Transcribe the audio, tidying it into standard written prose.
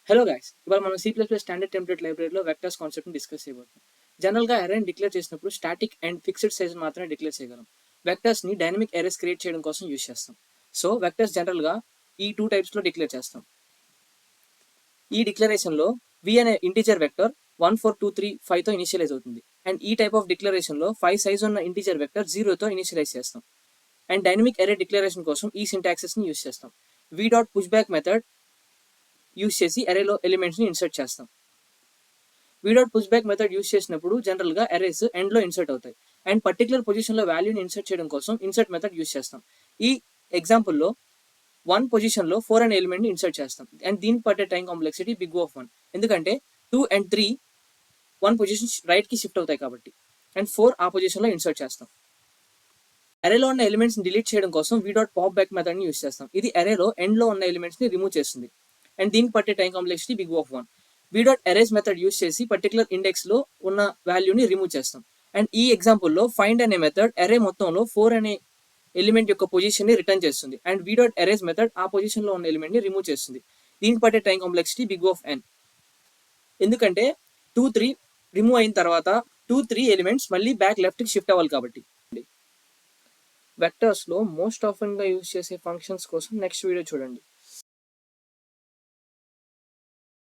Hello guys, ఇవాళ మనం C++ standard template లైబ్రరీలో వెక్టర్స్ కాన్సెప్ట్ని డిస్కస్ చేయబోతున్నాం. జనరల్గా అరేని డిక్లేర్ చేసినప్పుడు స్టాటిక్ అండ్ ఫిక్స్డ్ సైజ్ మాత్రమే డిక్లేర్ చేయగలం. వెక్టర్స్ని డైనమిక్ అరేస్ క్రియేట్ చేయడం కోసం యూస్ చేస్తాం. సో వెక్టర్స్ జనరల్గా ఈ టూ టైప్స్లో డిక్లేర్ చేస్తాం. ఈ డిక్లరేషన్లో v అనే ఇంటీజర్ వెక్టర్ 1 4 2 3 5తో ఇనిషియలైజ్ అవుతుంది. అండ్ ఈ టైప్ ఆఫ్ డిక్లరేషన్లో 5 సైజ్ ఉన్న ఇంటీజర్ వెక్టర్ 0తో ఇనిషియలైజ్ చేస్తాం. అండ్ డైనమిక్ అరే డిక్లరేషన్ కోసం ఈ సింటాక్సెస్ని యూస్ చేస్తాం. v.pushback మెథడ్ యూస్ చేసి అరేలో ఎలిమెంట్స్ని ఇన్సర్ట్ చేస్తాం. v.pushback మెథడ్ యూస్ చేసినప్పుడు జనరల్గా అరేస్ ఎండ్లో ఇన్సర్ట్ అవుతాయి. అండ్ పర్టికులర్ పొజిషన్లో వాల్యూని ఇన్సర్ట్ చేయడం కోసం ఇన్సర్ట్ మెథడ్ యూస్ చేస్తాం. ఈ ఎగ్జాంపుల్లో 1 పొజిషన్లో 4 అనే ఎలిమెంట్ని ఇన్సర్ట్ చేస్తాం. అండ్ దీనికి పట్టే టైం కాంప్లెక్సిటీ బిగ్ ఆఫ్ 1, ఎందుకంటే 2 and 3 1 పొజిషన్ రైట్కి షిఫ్ట్ అవుతాయి కాబట్టి. అండ్ 4 ఆ పొజిషన్లో ఇన్సర్ట్ చేస్తాం. అరేలో ఉన్న ఎలిమెంట్స్ని డిలీట్ చేయడం కోసం v.popback మెథడ్ని యూస్ చేస్తాం. ఇది అరేలో ఎండ్లో ఉన్న ఎలిమెంట్స్ని రిమూవ్ చేస్తుంది. అండ్ దీనికి పట్టే time complexity big of 1. v.arrays method use చేసి పర్టికులర్ ఇండెక్స్లో ఉన్న వాల్యూని రిమూవ్ చేస్తాం. అండ్ ఈ ఎగ్జాంపుల్లో ఫైండ్ అనే మెథడ్ అరే మొత్తంలో 4 అనే ఎలిమెంట్ యొక్క పొజిషన్ని రిటర్న్ చేస్తుంది. అండ్ v.arrays మెథడ్ ఆ పొజిషన్లో ఉన్న ఎలిమెంట్ని రిమూవ్ చేస్తుంది. దీనికి పట్టే time complexity big of n, ఎందుకంటే 2 3 రిమూవ్ అయిన తర్వాత 2 3 ఎలిమెంట్స్ మళ్ళీ బ్యాక్ లెఫ్ట్కి షిఫ్ట్ అవ్వాలి కాబట్టి. వెక్టర్స్లో మోస్ట్ ఆఫెన్గా యూజ్ చేసే ఫంక్షన్స్ కోసం నెక్స్ట్ వీడియో చూడండి.